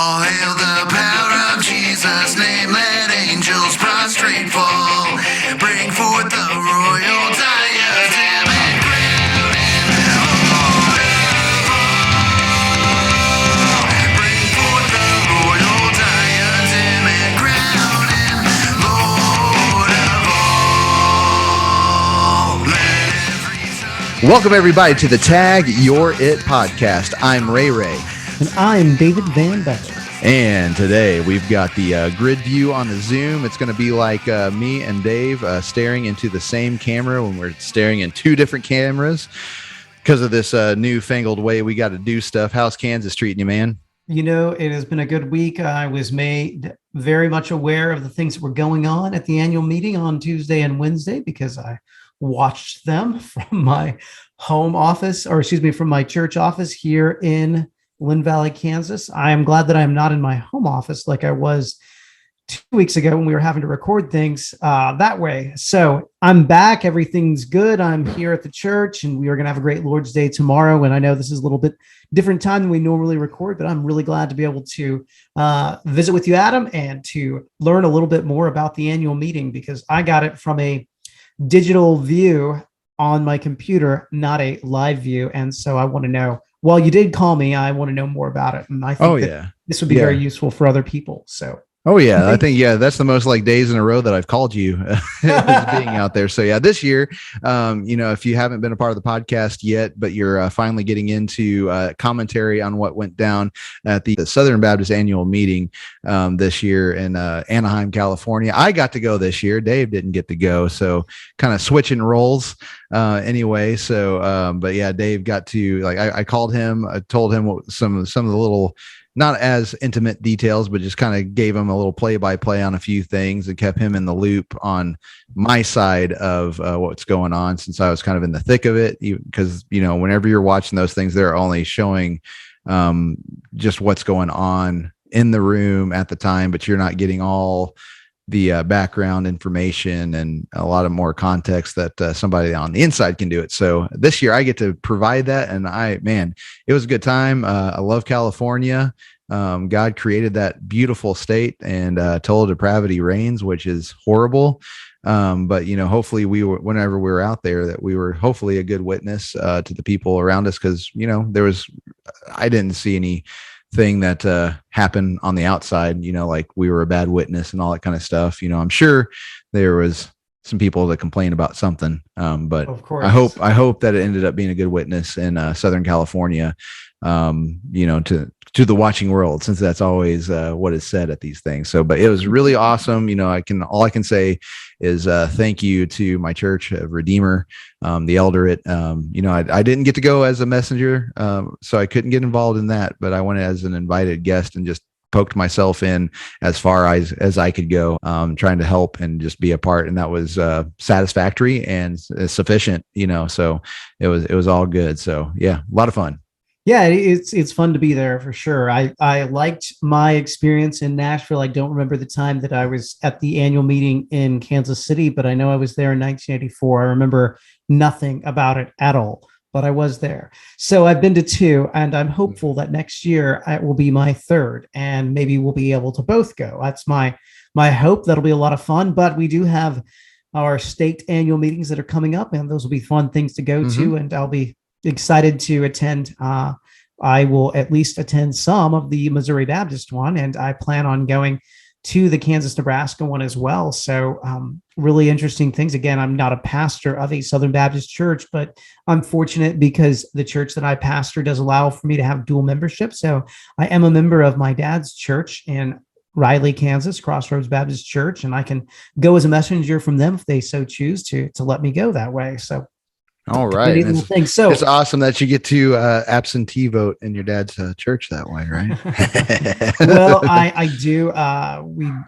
All hail the power of Jesus' name, let angels prostrate fall. Bring forth the royal diadem and crown him Lord of all. Bring forth the royal diadem and crown him Lord of all. Welcome everybody to the Tag Your It podcast. I'm Ray Ray. And I'm David Van Becker. And today we've got the grid view on the Zoom. It's going to be like me and Dave staring into the same camera when we're staring in two different cameras because of this newfangled way we got to do stuff. How's Kansas treating you, man? You know, it has been a good week. I was made very much aware of the things that were going on at the annual meeting on Tuesday and Wednesday because I watched them from my home office, or excuse me, from my church office here in Lynn Valley, Kansas. I am glad that I am not in my home office like I was 2 weeks ago when we were having to record things that way. So I'm back. Everything's good. I'm here at the church, and we are going to have a great Lord's Day tomorrow. And I know this is a little bit different time than we normally record, but I'm really glad to be able to visit with you, Adam, and to learn a little bit more about the annual meeting because I got it from a digital view on my computer, not a live view. And so I want to know, well, you did call me. I want to know more about it. And I think this would be very useful for other people. So. Oh, yeah. I think, that's the most like days in a row that I've called you being out there. So, yeah, this year, if you haven't been a part of the podcast yet, but you're finally getting into commentary on what went down at the Southern Baptist Annual Meeting this year in Anaheim, California. I got to go this year. Dave didn't get to go. So kind of switching roles anyway. So, but yeah, Dave got to I called him. I told him what some of the little, not as intimate details, but just kind of gave him a little play-by-play on a few things and kept him in the loop on my side of what's going on since I was kind of in the thick of it. Because, whenever you're watching those things, they're only showing just what's going on in the room at the time, but you're not getting all the background information and a lot of more context that somebody on the inside can do it. So this year I get to provide that. And it was a good time. I love California. God created that beautiful state and total depravity reigns, which is horrible. But hopefully whenever we were out there, that we were hopefully a good witness to the people around us. Cause I didn't see any thing that happened on the outside, like we were a bad witness and all that kind of stuff. I'm sure there was some people that complain about something, but of course, I hope that it ended up being a good witness in Southern California, to the watching world, since that's always what is said at these things. So, but it was really awesome. All I can say is thank you to my church of Redeemer, the elderate. I didn't get to go as a messenger, so I couldn't get involved in that, but I went as an invited guest and just poked myself in as far as I could go, trying to help and just be a part. And that was satisfactory and sufficient, so it was all good. So yeah, a lot of fun. Yeah, it's fun to be there for sure. I liked my experience in Nashville. I don't remember the time that I was at the annual meeting in Kansas City, but I know I was there in 1984. I remember nothing about it at all, but I was there. So I've been to two, and I'm hopeful that next year it will be my third, and maybe we'll be able to both go. That's my hope. That'll be a lot of fun, but we do have our state annual meetings that are coming up, and those will be fun things to go to, and I'll be excited to attend. I will at least attend some of the Missouri Baptist one, and I plan on going to the Kansas, Nebraska one as well. So really interesting things. Again, I'm not a pastor of a Southern Baptist church, but I'm fortunate because the church that I pastor does allow for me to have dual membership. So I am a member of my dad's church in Riley, Kansas, Crossroads Baptist Church, and I can go as a messenger from them if they so choose to let me go that way. So all right. It's awesome that you get to absentee vote in your dad's church that way, right? Well, I do.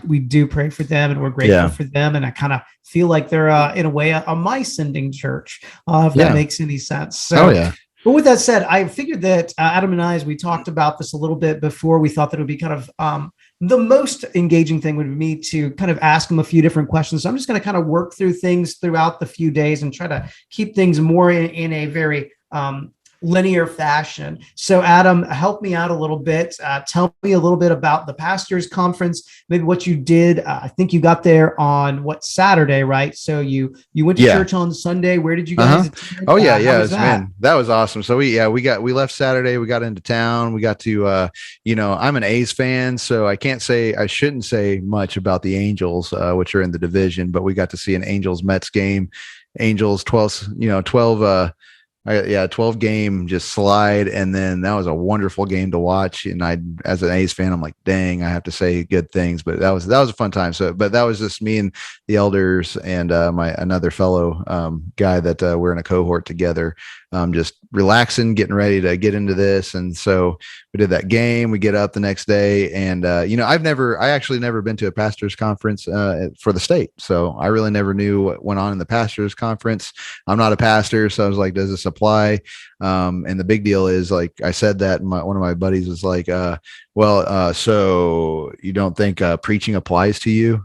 We do pray for them, and we're grateful for them. And I kind of feel like they're in a way a my sending church, if that makes any sense. So, But with that said, I figured that Adam and I, as we talked about this a little bit before, we thought that it would be kind of the most engaging thing would be me to kind of ask him a few different questions. So I'm just going to kind of work through things throughout the few days and try to keep things more in a very linear fashion. So, Adam, help me out a little bit. Tell me a little bit about the pastors' conference, maybe what you did. I think you got there on Saturday, right? So you went to Yeah. church on Sunday. Where did you guys attend? Oh yeah, How yeah, was that? man, that was awesome. So we left Saturday. We got into town. We got to I'm an A's fan, so I shouldn't say much about the Angels, which are in the division, but we got to see an Angels Mets game. Angels 12 game just slide. And then that was a wonderful game to watch. And as an A's fan, I'm like, dang, I have to say good things, but that was a fun time. So, but that was just me and the elders and another fellow guy that we're in a cohort together, just relaxing, getting ready to get into this. And so we did that game. We get up the next day, and I actually never been to a pastors conference for the state, so I really never knew what went on in the pastors conference. I'm not a pastor, so I was like, does this apply? And the big deal is, like I said that, and one of my buddies was like, so you don't think preaching applies to you?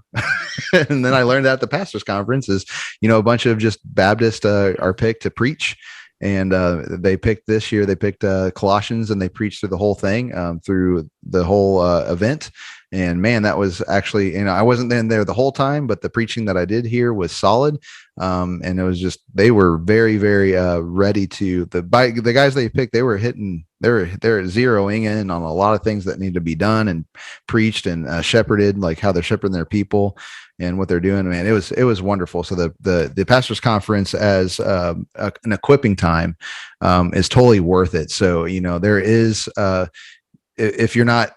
And then I learned that at the pastors conference is, a bunch of just Baptists are picked to preach. And they picked Colossians, and they preached through the whole thing, through the whole event. And man, that was actually, I wasn't in there the whole time, but the preaching that I did hear was solid. And it was just, they were very, very ready to, the guys they picked, they're zeroing in on a lot of things that need to be done and preached and shepherded, like how they're shepherding their people and what they're doing. Man, it was wonderful. So the pastors conference as an equipping time is totally worth it. So, there is, if you're not,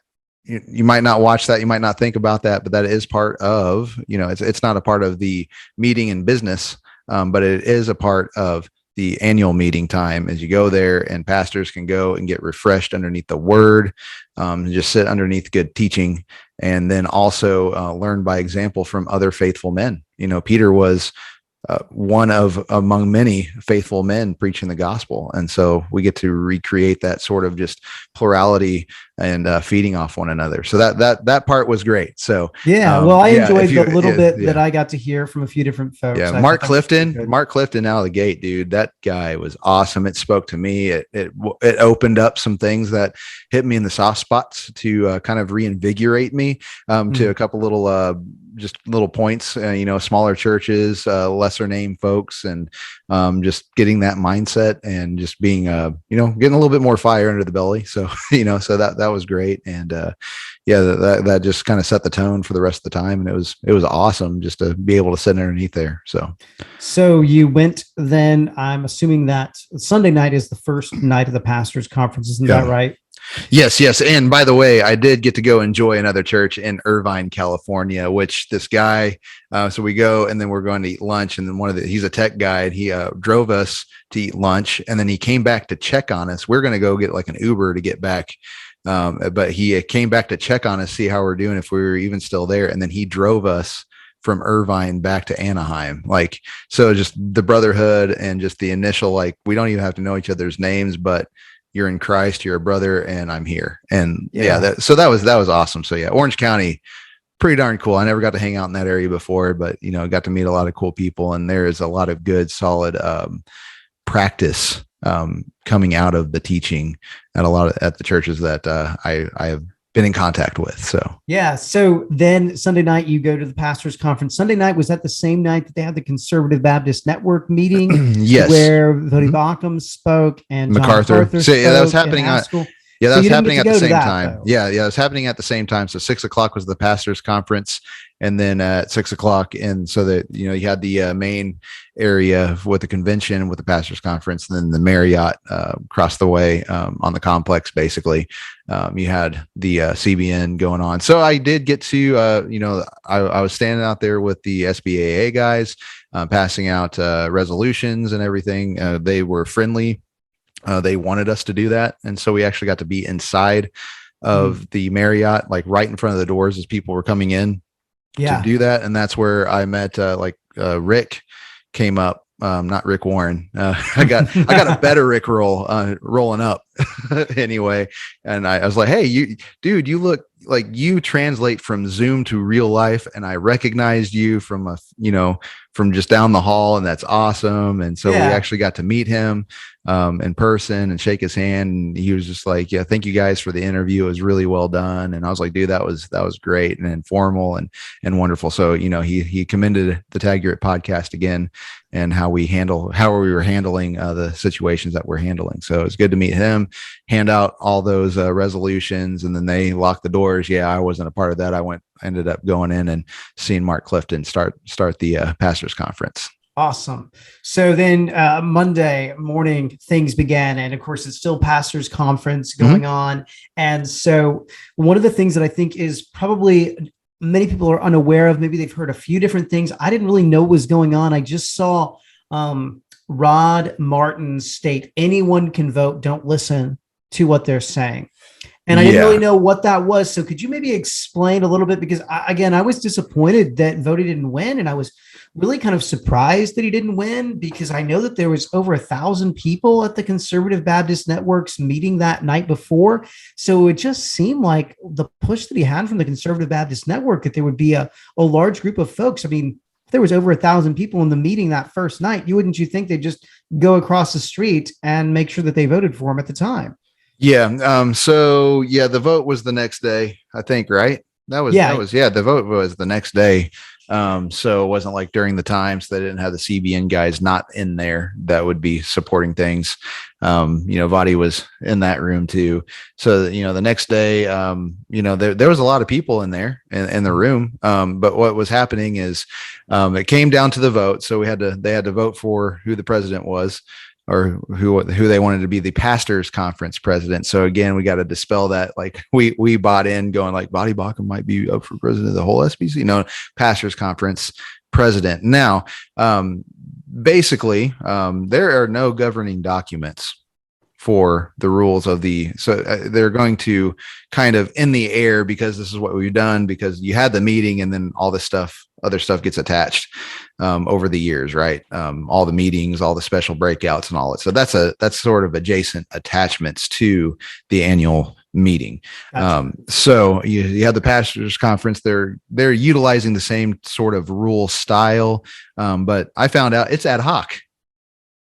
you might not watch that, you might not think about that, but that is part of, it's not a part of the meeting and business, but it is a part of the annual meeting time, as you go there and pastors can go and get refreshed underneath the word, and just sit underneath good teaching, and then also learn by example from other faithful men. Peter was one of among many faithful men preaching the gospel. And so we get to recreate that sort of just plurality and feeding off one another. So that part was great. So I enjoyed the little bit that I got to hear from a few different folks. Yeah, Mark Clifton out of the gate, dude, that guy was awesome. It spoke to me. It opened up some things that hit me in the soft spots to kind of reinvigorate me to a couple little points, smaller churches, lesser name folks, and just getting that mindset and just being, getting a little bit more fire under the belly. So, so that was great. And that just kind of set the tone for the rest of the time. And it was awesome just to be able to sit underneath there. So you went then, I'm assuming that Sunday night is the first night of the pastors conference. Isn't that right? Yes. And by the way, I did get to go enjoy another church in Irvine, California, which this guy, so we go and then we're going to eat lunch. And then he's a tech guy, and he drove us to eat lunch. And then he came back to check on us. We're going to go get like an Uber to get back. But he came back to check on us, see how we're doing, if we were even still there. And then he drove us from Irvine back to Anaheim. So just the brotherhood and just the initial, we don't even have to know each other's names, but you're in Christ, you're a brother, and I'm here. And so that was awesome. So yeah, Orange County, pretty darn cool. I never got to hang out in that area before, but got to meet a lot of cool people, and there is a lot of good, solid practice coming out of the teaching at the churches that I have been in contact with. So then Sunday night you go to the pastors conference. Sunday night, was that the same night that they had the Conservative Baptist Network meeting? Yes, where Vody Bauckham spoke and MacArthur. That was happening on. Yeah, that was happening at the same time. Though. Yeah, it was happening at the same time. So 6:00 was the pastors conference, and then at 6:00, and so that you had the main area with the convention with the pastors conference, and then the Marriott across the way on the complex. Basically, you had the CBN going on. So I did get to, I was standing out there with the SBAA guys, passing out resolutions and everything. They were friendly. They wanted us to do that. And so we actually got to be inside of the Marriott, right in front of the doors as people were coming in to do that. And that's where I met, Rick came up, not Rick Warren. I got a better Rick rolling up. anyway. And I was like, hey, dude, you look like you translate from Zoom to real life. And I recognized you from from just down the hall, and that's awesome. And so we actually got to meet him in person and shake his hand. And he was just like, yeah, thank you guys for the interview. It was really well done. And I was like, dude, that was great and informal and wonderful. So, he commended the Tag Your It podcast again, and how we were handling the situations that we're handling. So it's good to meet him, hand out all those resolutions, and then they locked the doors. Yeah, I wasn't a part of that. I ended up going in and seeing Mark Clifton start the pastors conference. Awesome. So then Monday morning, things began. And of course, it's still pastors conference going on. And so one of the things that I think is probably many people are unaware of, maybe they've heard a few different things. I didn't really know what was going on. I just saw Rod Martin state, anyone can vote, don't listen to what they're saying. And I didn't really know what that was. So could you maybe explain a little bit? Because I was disappointed that Voti didn't win. And I was really kind of surprised that he didn't win, because I know that there was over 1,000 people at the Conservative Baptist Network's meeting that night before. So it just seemed like the push that he had from the Conservative Baptist Network, that there would be a large group of folks. I mean, if there was over 1,000 people in the meeting that first night, wouldn't you think they'd just go across the street and make sure that they voted for him at the time? Yeah. So the vote was the next day, I think, right? The vote was the next day. So it wasn't like during the times they didn't have the CBN guys not in there that would be supporting things. Voti was in that room too. So, the next day, there was a lot of people in there in the room. But what was happening is, it came down to the vote. So they had to vote for who the president was, or who they wanted to be the pastors conference president. So again, we got to dispel that. Like we bought in going like Voti Bakum might be up for president of the whole SBC, pastors conference president. Now, basically, there are no governing documents for the rules of they're going to kind of in the air, because this is what we've done, because you had the meeting and then all this other stuff gets attached over the years, right? All the meetings, all the special breakouts and all that. So that's sort of adjacent attachments to the annual meeting. Gotcha. So you have the pastors conference. They're utilizing the same sort of rule style, but I found out it's ad hoc.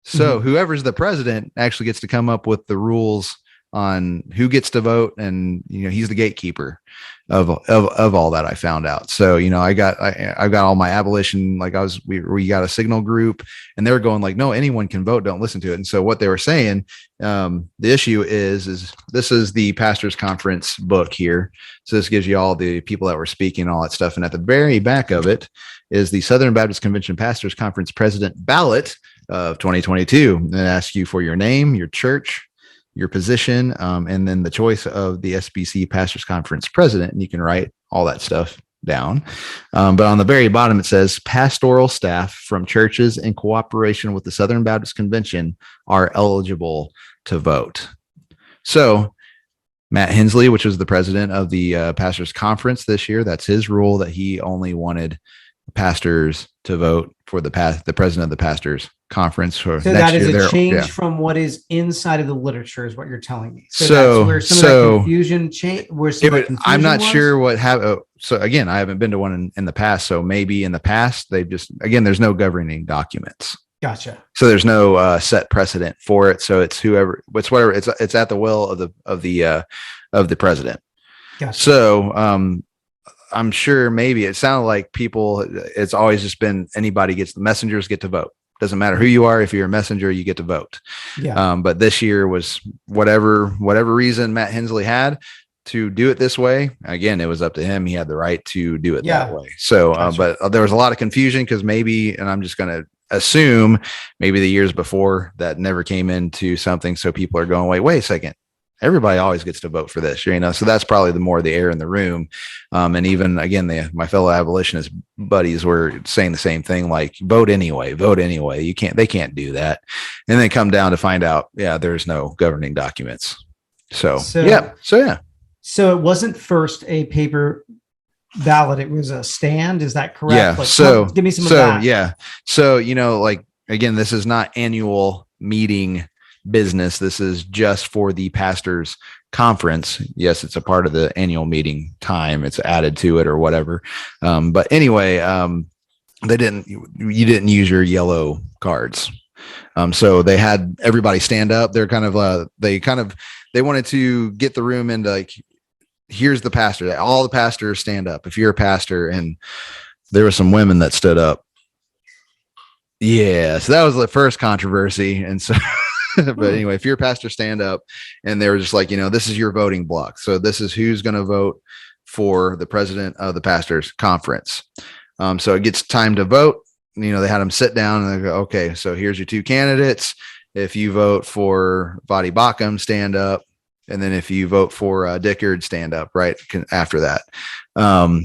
So whoever's the president actually gets to come up with the rules on who gets to vote, and he's the gatekeeper of all that. I found out. So I got all my abolition, like we got a signal group, and they were going like, no, anyone can vote, don't listen to it. And so what they were saying, the issue is this is the pastors conference book here. So this gives you all the people that were speaking, all that stuff, and at the very back of it is the Southern Baptist Convention Pastors Conference President ballot of 2022, and ask you for your name, your church, your position, and then the choice of the SBC Pastors Conference president. And you can write all that stuff down. But on the very bottom, it says pastoral staff from churches in cooperation with the Southern Baptist Convention are eligible to vote. So Matt Hensley, which was the president of the Pastors Conference this year, that's his rule, that he only wanted pastors to vote for the president of the Pastors Conference. For so next that is year, a change from what is inside of the literature, is what you're telling me. So that's where some of that confusion I'm not sure what happened. So again, I haven't been to one in the past. So maybe in the past they there's no governing documents. Gotcha. So there's no set precedent for it. So it's whatever. It's at the will of the president. Gotcha. So I'm sure maybe it sounded like it's always just been anybody the messengers get to vote. Doesn't matter who you are. If you're a messenger, you get to vote. Yeah. But this year was whatever reason Matt Hensley had to do it this way. Again, it was up to him. He had the right to do it that way. So, gotcha. But there was a lot of confusion because and I'm just going to assume maybe the years before that never came into something. So people are going, wait a second. Everybody always gets to vote for this, so that's probably the air in the room. And even again, my fellow abolitionist buddies were saying the same thing, like vote anyway. They can't do that. And then come down to find out, there's no governing documents. So yeah. So it wasn't first a paper ballot. It was a stand. Is that correct? Yeah. Give me some of that. Yeah. So, again, this is not annual meeting business. This is just for the pastors conference. Yes, it's a part of the annual meeting time. It's added to it or whatever. But anyway, you didn't use your yellow cards. So they had everybody stand up. They're they wanted to get the room into like, here's the pastor. All the pastors stand up. If you're a pastor, and there were some women that stood up. Yeah. So that was the first controversy. And so, but anyway, if you're a pastor, stand up. And they were just like, this is your voting block. So this is who's going to vote for the president of the pastors conference. So it gets time to vote. They had them sit down and they go, okay, so here's your two candidates. If you vote for Vadi Bakum, stand up. And then if you vote for Dickard, stand up right after that.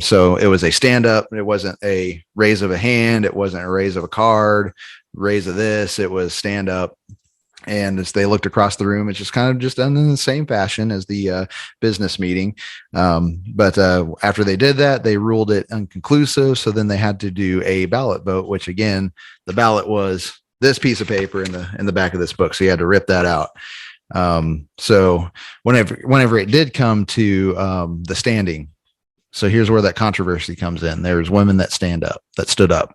So it was a stand up. It wasn't a raise of a hand. It wasn't a raise of a card, raise of this. It was stand up. And as they looked across the room, it's just kind of just done in the same fashion as the business meeting. But after they did that, they ruled it inconclusive. So then they had to do a ballot vote, which again, the ballot was this piece of paper in the back of this book. So you had to rip that out. So whenever it did come to the standing, so here's where that controversy comes in. There's women that stood up.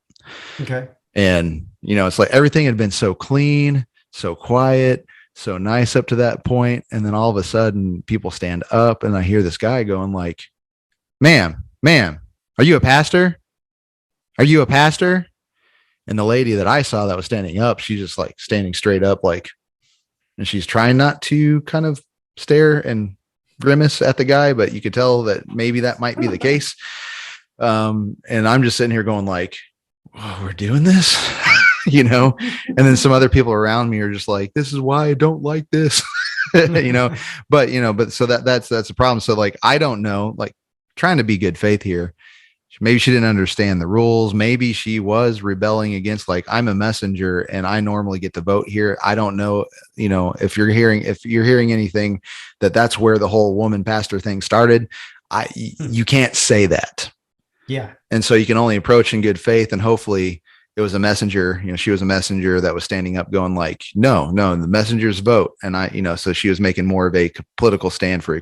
Okay. And, it's like everything had been so clean, so quiet, so nice up to that point. And then all of a sudden people stand up and I hear this guy going like, ma'am, are you a pastor? Are you a pastor? And the lady that I saw that was standing up, she's just like standing straight up, like, and she's trying not to kind of stare and grimace at the guy, but you could tell that maybe that might be the case. And I'm just sitting here going like, oh, we're doing this, and then some other people around me are just like, this is why I don't like this, but so that's a problem. So like, I don't know, like trying to be good faith here. Maybe she didn't understand the rules. Maybe she was rebelling against, like, I'm a messenger and I normally get to vote here. I don't know, if you're hearing anything that's where the whole woman pastor thing started. You can't say that. Yeah. And so you can only approach in good faith, and hopefully it was a messenger, she was a messenger that was standing up going like, no, the messengers vote. And so she was making more of a political stand for,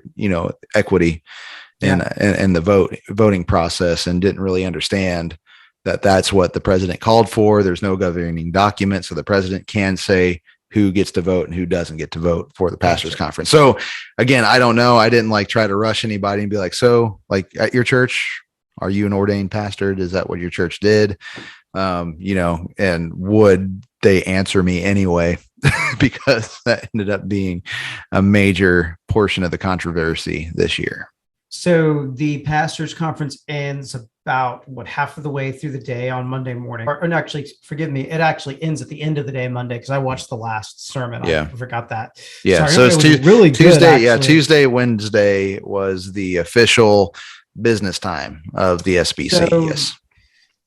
equity. And the voting process, and didn't really understand that that's what the president called for. There's no governing document, so the president can say who gets to vote and who doesn't get to vote for the pastors conference. So again, I don't know. I didn't like try to rush anybody and be like, so like at your church, are you an ordained pastor? Is that what your church did? And would they answer me anyway? Because that ended up being a major portion of the controversy this year. So the pastors conference ends about half of the way through the day on Monday morning, or actually, forgive me, it actually ends at the end of the day Monday, because I watched the last sermon. I forgot that. Yeah, so it's really Tuesday. Good, Tuesday, Wednesday was the official business time of the SBC. So, yes.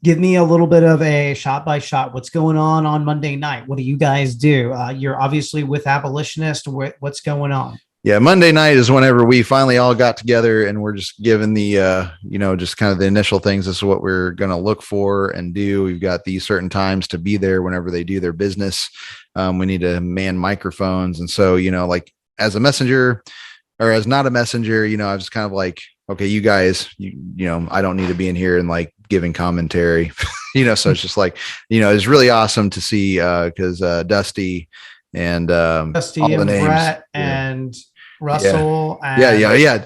Give me a little bit of a shot by shot. What's going on Monday night? What do you guys do? You're obviously with abolitionists. What's going on? Yeah, Monday night is whenever we finally all got together and we're just given the, just kind of the initial things. This is what we're going to look for and do. We've got these certain times to be there whenever they do their business. We need to man microphones. And so, like as a messenger or as not a messenger, I was kind of like, okay, you guys, I don't need to be in here and like giving commentary, so it's just like, it's really awesome to see because Dusty and Dusty all the and names. Brett and Russell. Yeah.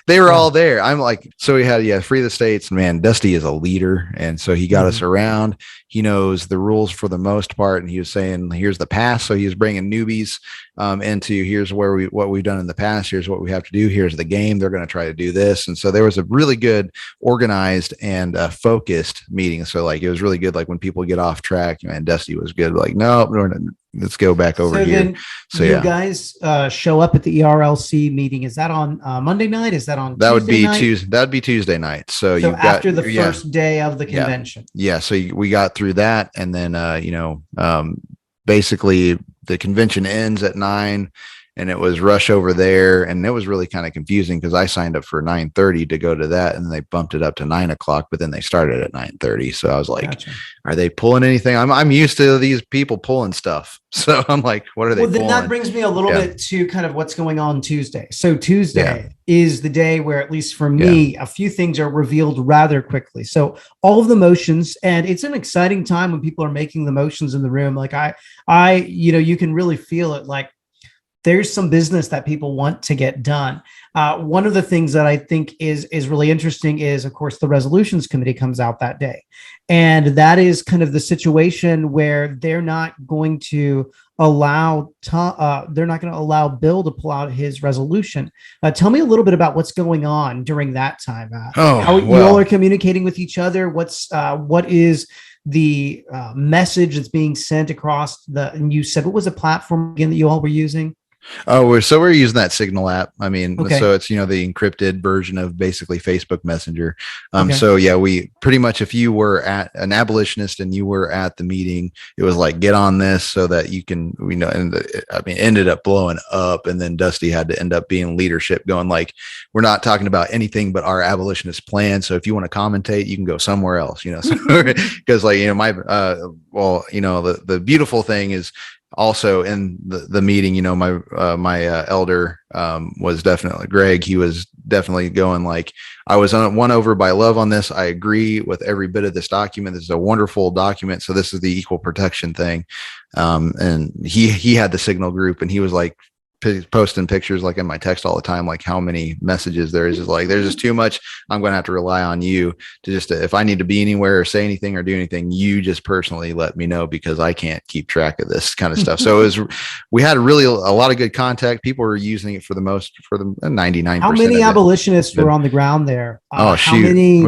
They were all there. I'm like, so we had, Free the States, man, Dusty is a leader. And so he got us around. He knows the rules for the most part. And he was saying, here's the past. So he was bringing newbies into here's what we've done in the past. Here's what we have to do. Here's the game. They're going to try to do this. And so there was a really good organized and focused meeting. So like, it was really good. Like when people get off track, and Dusty was good. Like, no, let's go back over here. So you guys show up at the ERLC meeting. Is that on Monday night? Is that on that Tuesday would be night? Tuesday? That would be Tuesday night. So you after the first day of the convention. Yeah. So we got through that, and then basically the convention ends at 9, and it was rush over there. And it was really kind of confusing because I signed up for 9:30 to go to that, and they bumped it up to 9 o'clock, but then they started at 9:30. So I was like, Gotcha. are they pulling anything? I'm used to these people pulling stuff. So I'm like, what are they Well, then pulling? that brings me a little bit to kind of what's going on Tuesday. So Tuesday is the day where, at least for me, a few things are revealed rather quickly. So all of the motions, and it's an exciting time when people are making the motions in the room. Like you can really feel it. Like there's some business that people want to get done. One of the things that I think is really interesting is, of course, the resolutions committee comes out that day. And that is kind of the situation where they're not going to allow Bill to pull out his resolution. Tell me a little bit about what's going on during that time. How you all are communicating with each other. What is the message that's being sent across and you said, what was the platform again that you all were using? Oh, we're using that Signal app. I mean, so it's, the encrypted version of basically Facebook Messenger. So yeah, we pretty much, if you were at an abolitionist and you were at the meeting, it was like, get on this so that you can, ended up blowing up. And then Dusty had to end up being leadership, going like, we're not talking about anything but our abolitionist plan. So if you want to commentate, you can go somewhere else, because the beautiful thing is, also in the meeting, my elder was definitely Greg. He was definitely going like, I was won over by love on this. I agree with every bit of this document. This is a wonderful document. So this is the equal protection thing. And he had the Signal group, and he was like posting pictures like in my text all the time, like how many messages there is. Just like, there's just too much. I'm going to have to rely on you to if I need to be anywhere or say anything or do anything, you just personally let me know, because I can't keep track of this kind of stuff. So we had a lot of good contact. People were using it for the 99%. How many abolitionists were on the ground there? How many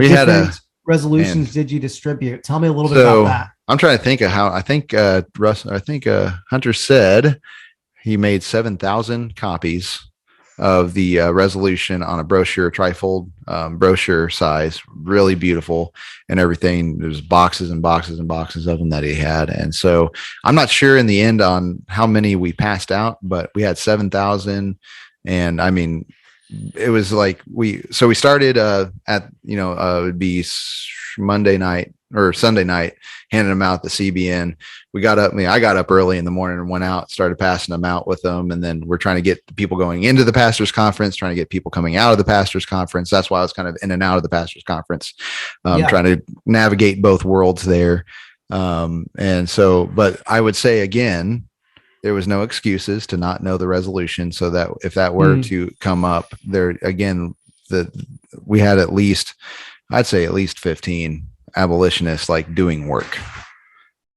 resolutions did you distribute? Tell me a little bit about that. I'm trying to think of how, I think Hunter said he made 7,000 copies of the resolution on a brochure, trifold brochure size, really beautiful and everything. There's boxes and boxes and boxes of them that he had. And so I'm not sure in the end on how many we passed out, but we had 7,000. And I mean, it was like we started it would be Monday night or Sunday night, handing them out at the CBN. I got up early in the morning and went out, started passing them out with them. And then we're trying to get the people going into the pastors conference, trying to get people coming out of the pastors conference. That's why I was kind of in and out of the pastors conference, trying to navigate both worlds there. But I would say again, there was no excuses to not know the resolution. So that if that were to come up there again, we had I'd say at least 15 abolitionists like doing work.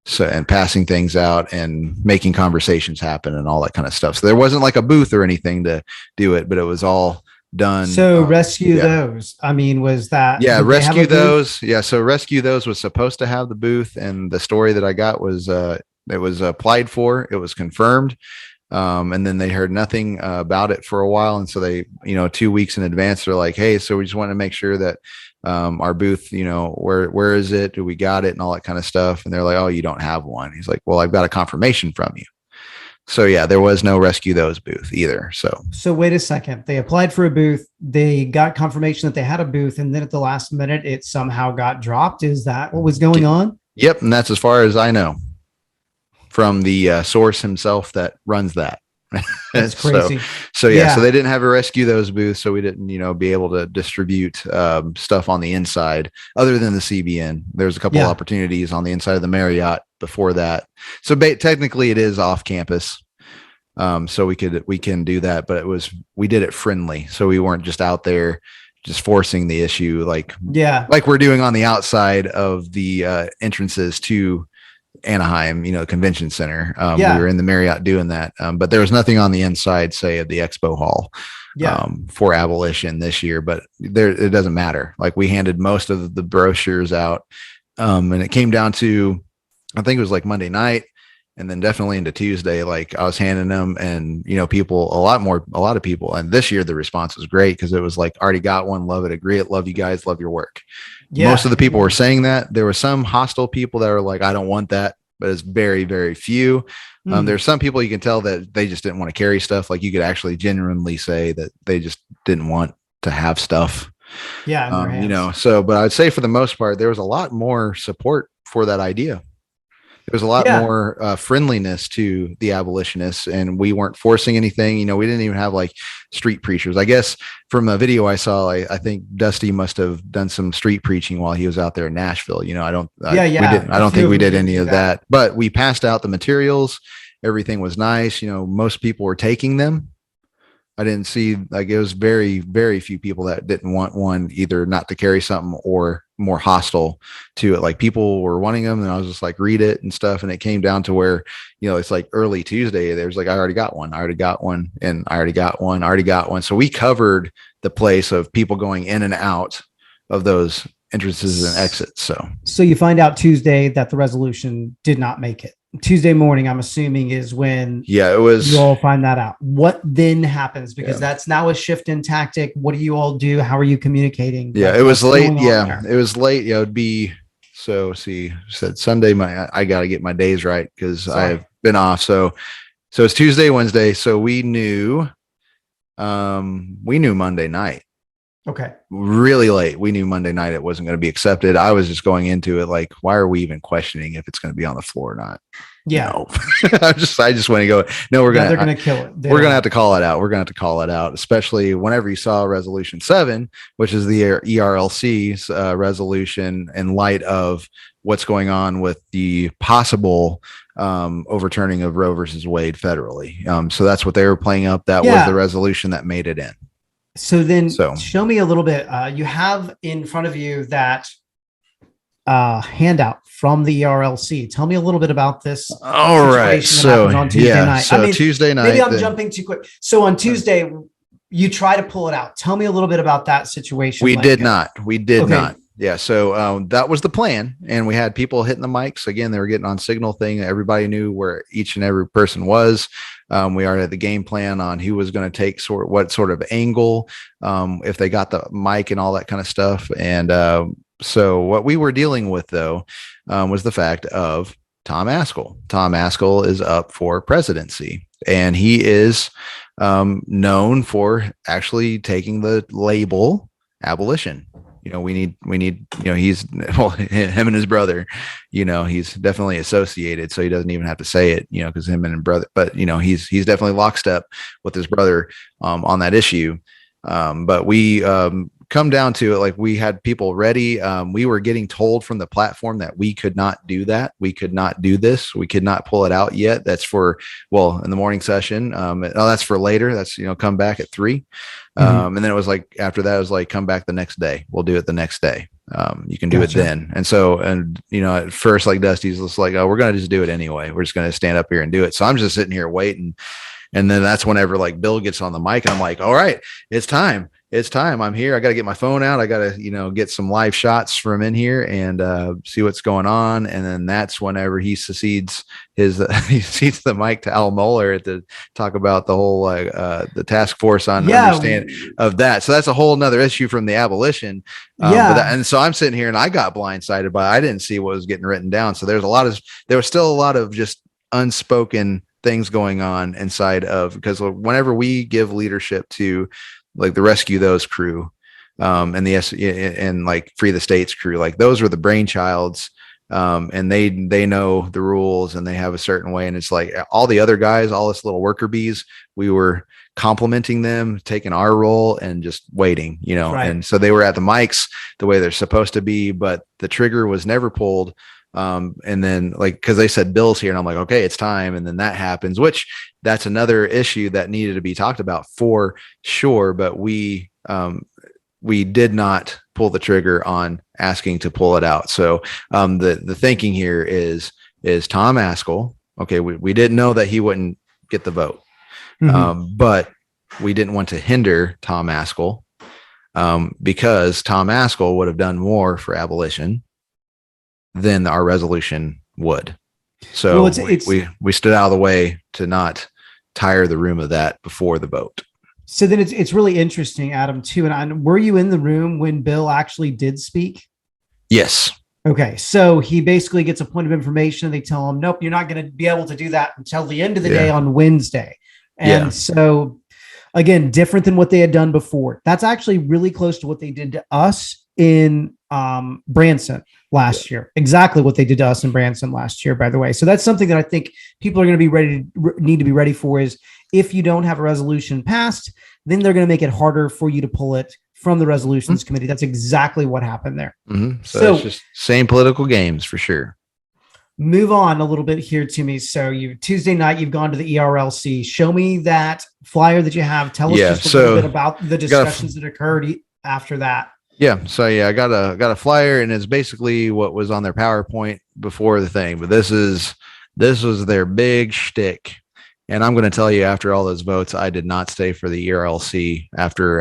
So, and passing things out and making conversations happen and all that kind of stuff. So there wasn't like a booth or anything to do it, but it was all done. So rescue those. I mean, was that? Yeah. Rescue those. Yeah. So rescue those was supposed to have the booth, and the story that I got was, it was applied for, it was confirmed. And then they heard nothing about it for a while. And so they, 2 weeks in advance, they're like, hey, so we just want to make sure that our booth, where is it? Do we got it? And all that kind of stuff. And they're like, oh, you don't have one. He's like, well, I've got a confirmation from you. So yeah, there was no Rescue Those booth either. So wait a second. They applied for a booth. They got confirmation that they had a booth. And then at the last minute, it somehow got dropped. Is that what was going on? Yep. And that's as far as I know from the source himself that runs that. That's crazy. So they didn't have a Rescue Those booth, so we didn't, be able to distribute stuff on the inside other than the CBN. There's a couple of opportunities on the inside of the Marriott before that. So technically, it is off campus, so we can do that. But we did it friendly, so we weren't just out there just forcing the issue like we're doing on the outside of the entrances to Anaheim, convention center. We were in the Marriott doing that. But there was nothing on the inside, say, of the expo hall for abolition this year, but it doesn't matter. Like, we handed most of the brochures out. And it came down to, I think it was like Monday night, and then definitely into Tuesday, like I was handing them, and, people, a lot of people. And this year the response was great, because it was like, already got one, love it, agree it, love you guys, love your work. Yeah. Most of the people were saying that. There were some hostile people that were like, I don't want that, but it's very, very few. There's some people you can tell that they just didn't want to carry stuff. Like you could actually genuinely say that they just didn't want to have stuff. Yeah, in their hands. But I'd say for the most part, there was a lot more support for that idea. There was a lot more friendliness to the abolitionists, and we weren't forcing anything. We didn't even have like street preachers. I guess from a video I saw, I think Dusty must have done some street preaching while he was out there in Nashville. I don't think we did any of that, but we passed out the materials. Everything was nice. Most people were taking them. I didn't see, like, it was very, very few people that didn't want one, either not to carry something or more hostile to it. Like people were wanting them, and I was just like, read it and stuff. And it came down to where, it's like early Tuesday. There's like, I already got one, and I already got one. So we covered the place of people going in and out of those entrances and exits. So you find out Tuesday that the resolution did not make it. Tuesday morning, I'm assuming, is when it was. You all find that out. What then happens? Because that's now a shift in tactic. What do you all do? How are you communicating? Yeah, it was late. Yeah, it was late. It would be said Sunday. I got to get my days right because I've been off. So it's Tuesday, Wednesday. So we knew Monday night. Okay. Really late. We knew Monday night it wasn't going to be accepted. I was just going into it like, why are we even questioning if it's going to be on the floor or not? Yeah. No. I just want to go, no, they're going to kill it. We're going to have to call it out. We're going to have to call it out, especially whenever you saw Resolution 7, which is the ERLC's resolution in light of what's going on with the possible overturning of Roe versus Wade federally. So that's what they were playing up. That was the resolution that made it in. So show me a little bit. You have in front of you that handout from the ERLC. Tell me a little bit about this. All right. So on Tuesday night. So Tuesday night. Maybe I'm jumping too quick. So on Tuesday, you try to pull it out. Tell me a little bit about that situation. We did not. Yeah. So that was the plan. And we had people hitting the mics. Again, they were getting on signal thing. Everybody knew where each and every person was. We already had the game plan on who was going to take what sort of angle, if they got the mic and all that kind of stuff. And so what we were dealing with, though, was the fact of Tom Askell. Tom Askell is up for presidency, and he is known for actually taking the label abolition. We need, he's, him and his brother, he's definitely associated. So he doesn't even have to say it, because him and his brother, but he's definitely lockstep with his brother on that issue. But we come down to it, like we had people ready. We were getting told from the platform that we could not do that. We could not do this. We could not pull it out yet. That's for, in the morning session. That's for later. That's, come back at 3. And then it was like, after that, it was like, come back the next day. We'll do it the next day. You can do it then. And so, at first, like Dusty's just like, oh, we're going to just do it anyway. We're just going to stand up here and do it. So I'm just sitting here waiting. And then that's whenever like Bill gets on the mic, and I'm like, all right, it's time. I'm here. I got to get my phone out. I got to, get some live shots from in here and see what's going on. And then that's whenever he succeeds he seats the mic to Al Mohler to talk about the whole, the task force on understanding of that. So that's a whole nother issue from the abolition. And so I'm sitting here and I got blindsided by, I didn't see what was getting written down. So there was still a lot of just unspoken things going on inside of, because whenever we give leadership to like the Rescue Those crew, and and like Free the States crew, like those were the brainchilds, and they know the rules and they have a certain way. And it's like all the other guys, all this little worker bees, we were complimenting them, taking our role and just waiting, right. And so they were at the mics the way they're supposed to be, but the trigger was never pulled. And then like, cause they said Bill's here and I'm like, okay, it's time. And then that happens, which that's another issue that needed to be talked about for sure. But we did not pull the trigger on asking to pull it out. So, the thinking here is Tom Askell. Okay. We didn't know that he wouldn't get the vote. But we didn't want to hinder Tom Askell, because Tom Askell would have done more for abolition than our resolution would. So we stood out of the way to not tire the room of that before the vote. So then it's really interesting, Adam, too. And were you in the room when Bill actually did speak? Yes. Okay, so he basically gets a point of information. They tell him, nope, you're not going to be able to do that until the end of the day on Wednesday. And so, again, different than what they had done before. That's actually really close to what they did to us in Branson last year. Exactly what they did to us in Branson last year, by the way. So that's something that I think people are going to be need to be ready for is if you don't have a resolution passed, then they're going to make it harder for you to pull it from the resolutions committee. That's exactly what happened there. So it's just same political games for sure. Move on a little bit here to me. So you Tuesday night, you've gone to the ERLC. Show me that flyer that you have. Tell us just a little bit about the discussions that occurred after that. Yeah. So I got a flyer, and it's basically what was on their PowerPoint before the thing. But this was their big shtick. And I'm going to tell you, after all those votes, I did not stay for the ERLC after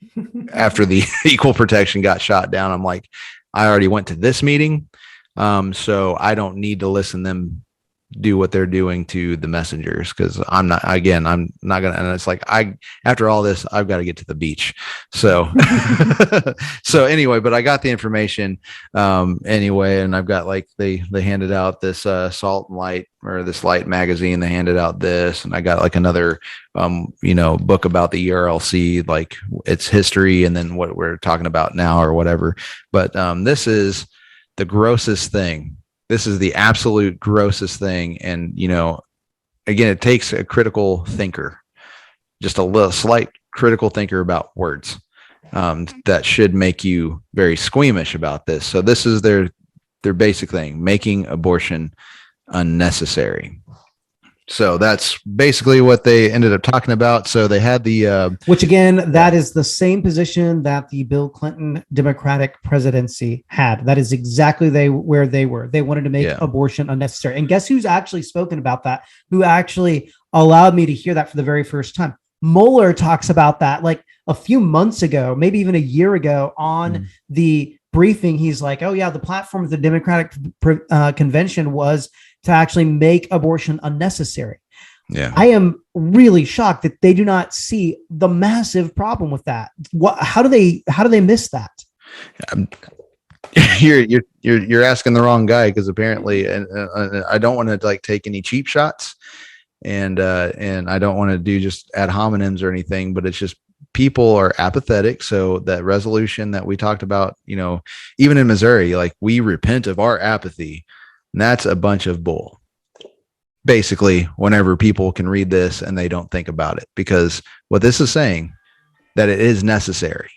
the equal protection got shot down. I'm like, I already went to this meeting. So I don't need to listen to them do what they're doing to the messengers. Cause I'm not gonna, and it's like, after all this, I've got to get to the beach. So, so anyway, but I got the information, anyway, and I've got they handed out this, Salt and Light, or this Light magazine. They handed out this, and I got another, book about the ERLC, like its history, and then what we're talking about now or whatever. But, this is the grossest thing. This is the absolute grossest thing. And, again, it takes a critical thinker, just a slight critical thinker about words, that should make you very squeamish about this. So this is their basic thing, making abortion unnecessary. So that's basically what they ended up talking about. So they had the which again, that is the same position that the Bill Clinton Democratic presidency had. That is exactly where they were. They wanted to make abortion unnecessary. And guess who's actually spoken about that? Who actually allowed me to hear that for the very first time? Mueller talks about that like a few months ago, maybe even a year ago on the briefing. He's like, oh yeah, the platform of the Democratic convention was to actually make abortion unnecessary. Yeah. I am really shocked that they do not see the massive problem with that. How do they miss that? You're asking the wrong guy, because apparently, and I don't want to take any cheap shots, and I don't want to do just ad hominems or anything, but it's just people are apathetic. So that resolution that we talked about, even in Missouri, we repent of our apathy. And that's a bunch of bull. Basically, whenever people can read this and they don't think about it, because what this is saying, that it is necessary.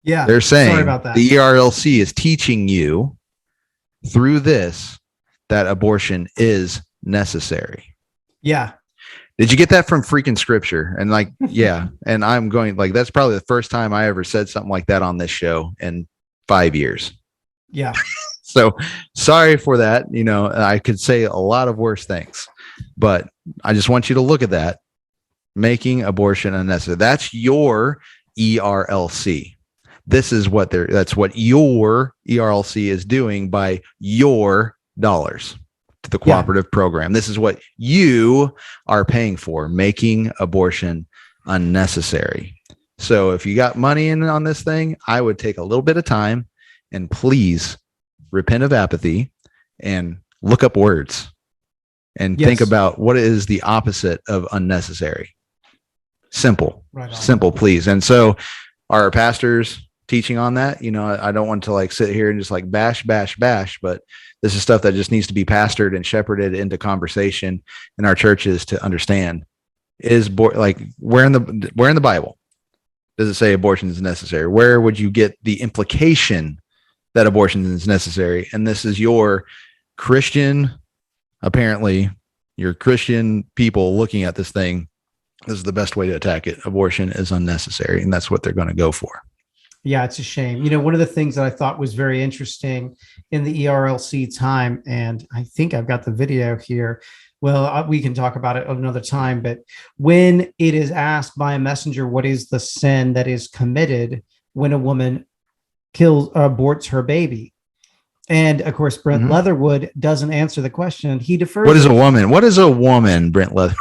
Yeah. They're saying sorry about that. The ERLC is teaching you through this that abortion is necessary. Yeah. Did you get that from freaking scripture? And yeah. And I'm going that's probably the first time I ever said something like that on this show in 5 years. Yeah. So sorry for that. I could say a lot of worse things, but I just want you to look at that. Making abortion unnecessary. That's your ERLC. This is that's what your ERLC is doing by your dollars to the cooperative program. This is what you are paying for, making abortion unnecessary. So if you got money in on this thing, I would take a little bit of time and please repent of apathy and look up words and think about what is the opposite of unnecessary. Simple, simple, please. And so our pastors teaching on that, I don't want to sit here and just bash, but this is stuff that just needs to be pastored and shepherded into conversation in our churches to understand where in the Bible does it say abortion is necessary? Where would you get the implication that abortion is necessary? And this is your Christian, apparently your Christian people looking at this thing. This is the best way to attack it. Abortion is unnecessary. And that's what they're going to go for. Yeah, it's a shame. One of the things that I thought was very interesting in the ERLC time, and I think I've got the video here. Well, we can talk about it another time, but when it is asked by a messenger, what is the sin that is committed when a woman aborts her baby? And of course, Brent Leatherwood doesn't answer the question. He defers. What is a woman? What is a woman, Brent Leatherwood?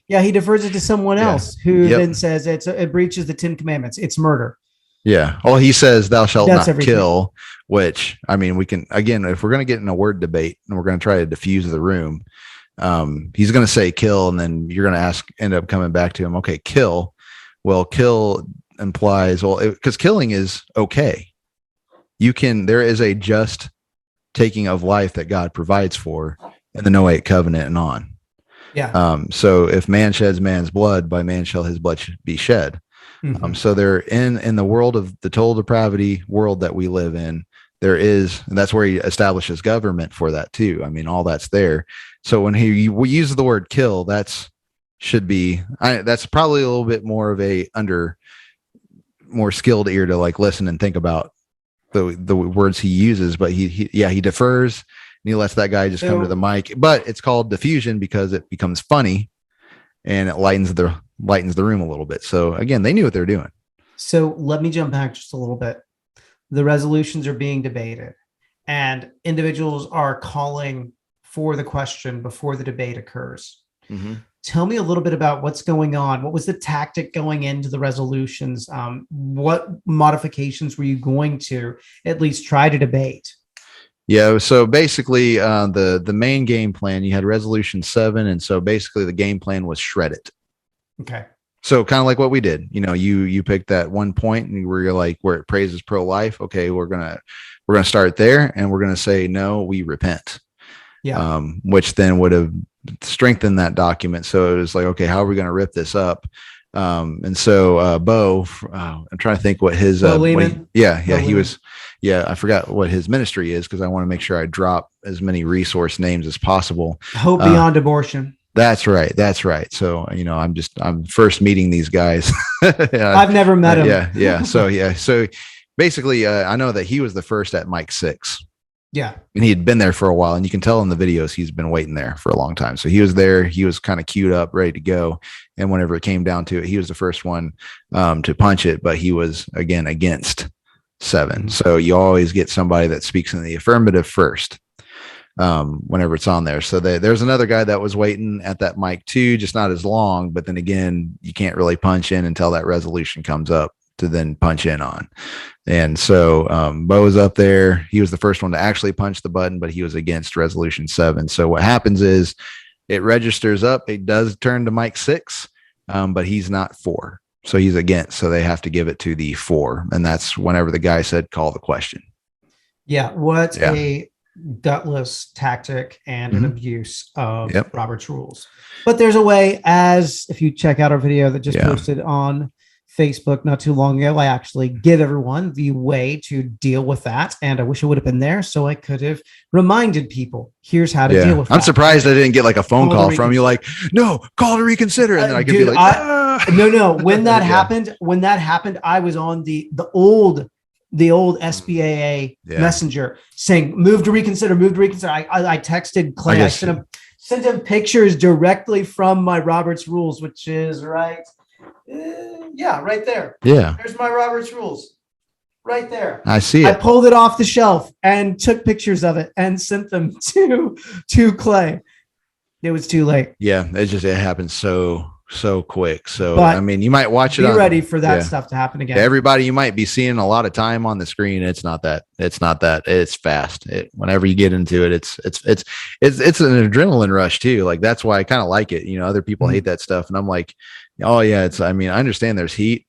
Yeah, he defers it to someone else who then says it breaches the 10 Commandments. It's murder. Yeah. Well, he says, "Thou shalt That's not everything. kill," which, I mean, we can, again, if we're going to get in a word debate and we're going to try to diffuse the room, he's going to say kill, and then you're going to end up coming back to him. Okay, kill. Well, kill implies, well, because killing is okay. There is a just taking of life that God provides for in the Noahic covenant and on. Yeah. So if man sheds man's blood, by man shall his blood be shed. Mhm. So they're in the world of the total depravity world that we live in. There is, and that's where he establishes government for that too. I mean, all that's there. So when we use the word kill, that's probably a little bit more of more skilled ear to like listen and think about the words he uses. But he defers and he lets that guy just come to the mic. But it's called diffusion because it becomes funny and it lightens the room a little bit. So again, they knew what they're doing. So let me jump back just a little bit. The resolutions are being debated, and individuals are calling for the question before the debate occurs. Mm-hmm. Tell me a little bit about what's going on. What was the tactic going into the resolutions? What modifications were you going to at least try to debate? Yeah, so basically, the main game plan, you had resolution 7, and so basically the game plan was shred it. Okay. So kind of like what we did, you picked that one point and where you're like, where it praises pro-life. Okay, we're gonna start there, and we're gonna say no, we repent. Yeah. Which then would have strengthened that document. So it was like, okay, how are we gonna rip this up? And so Bo, I'm trying to think what his Bo Lehman. He was, I forgot what his ministry is because I want to make sure I drop as many resource names as possible. Hope Beyond Abortion. That's right. So, I'm first meeting these guys. I've never met him. Yeah. So basically, I know that he was the first at Mike 6. Yeah. And he had been there for a while, and you can tell in the videos he's been waiting there for a long time. So he was there, he was kind of queued up, ready to go. And whenever it came down to it, he was the first one to punch it, but he was again against 7. So you always get somebody that speaks in the affirmative first whenever it's on there. So there's another guy that was waiting at that mic too, just not as long, but then again, you can't really punch in until that resolution comes up to then punch in on. And so Bo was up there. He was the first one to actually punch the button, but he was against resolution 7. So what happens is it registers up. It does turn to mic 6, but he's not 4. So he's against. So they have to give it to the 4. And that's whenever the guy said, call the question. Yeah. What a gutless tactic and an abuse of Robert's rules. But there's a way, as if you check out our video that just posted on Facebook not too long ago, I actually give everyone the way to deal with that. And I wish I would have been there so I could have reminded people, here's how to deal with that. I'm surprised I didn't get like a phone call from you like, no, call to reconsider. And then I could be like, no. When that happened, I was on the old SBAA messenger saying, move to reconsider. I texted Clay. I sent him pictures directly from my Robert's rules, which is right there. Yeah. There's my Robert's rules right there. I see it. I pulled it off the shelf and took pictures of it and sent them to Clay. It was too late. Yeah. It happened so quick. So, but I mean, you might watch it. Be ready for that stuff to happen again. Everybody, you might be seeing a lot of time on the screen. It's not that. It's fast. Whenever you get into it, it's an adrenaline rush too. Like that's why I kind of like it. Other people hate that stuff. And I'm like, oh yeah, I understand there's heat.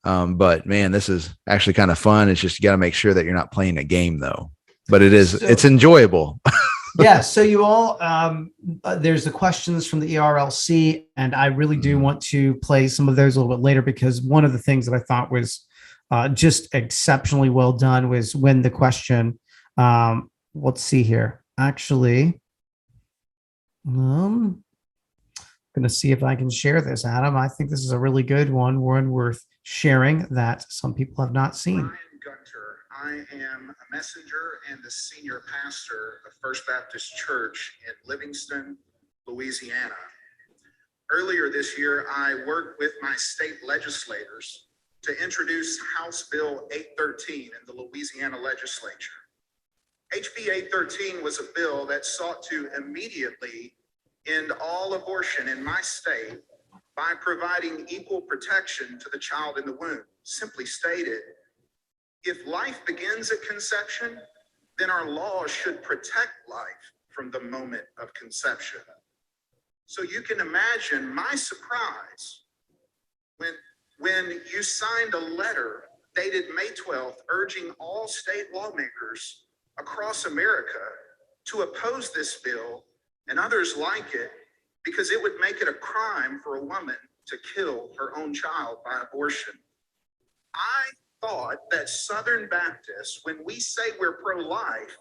But man, this is actually kind of fun. It's just, you got to make sure that you're not playing a game though, but it's enjoyable. Yeah. So you all, there's the questions from the ERLC, and I really do want to play some of those a little bit later, because one of the things that I thought was just exceptionally well done was when the question, let's see here, actually, I'm going to see if I can share this, Adam. I think this is a really good one worth sharing that some people have not seen. I am a messenger and the senior pastor of First Baptist Church in Livingston, Louisiana. Earlier this year, I worked with my state legislators to introduce House Bill 813 in the Louisiana legislature. HB 813 was a bill that sought to immediately end all abortion in my state by providing equal protection to the child in the womb. Simply stated, If life begins at conception, then our laws should protect life from the moment of conception. So you can imagine my surprise when you signed a letter dated May 12th, urging all state lawmakers across America to oppose this bill and others like it, because it would make it a crime for a woman to kill her own child by abortion. I thought that Southern Baptists, when we say we're pro-life,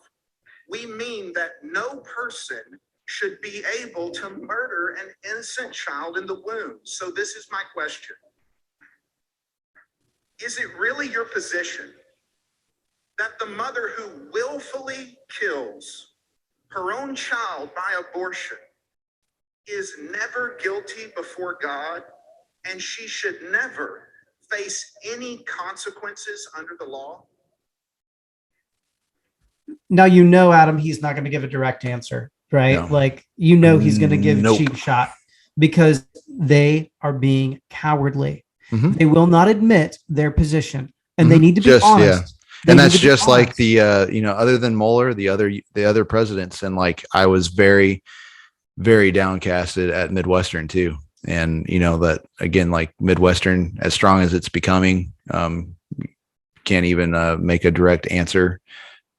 we mean that no person should be able to murder an innocent child in the womb. So this is my question. Is it really your position that the mother who willfully kills her own child by abortion is never guilty before God, and she should never face any consequences under the law? Now, you know, Adam, he's not going to give a direct answer, right? No. Like, you know, he's going to give Nope. a cheap shot because they are being cowardly. Mhm. They will not admit their position, and they Mhm. need to be Just, honest. yeah. They And need that's to be just like honest. the other than Mueller, the other presidents, and like I was very, very downcasted at Midwestern too. And that again, like Midwestern, as strong as it's becoming, can't even make a direct answer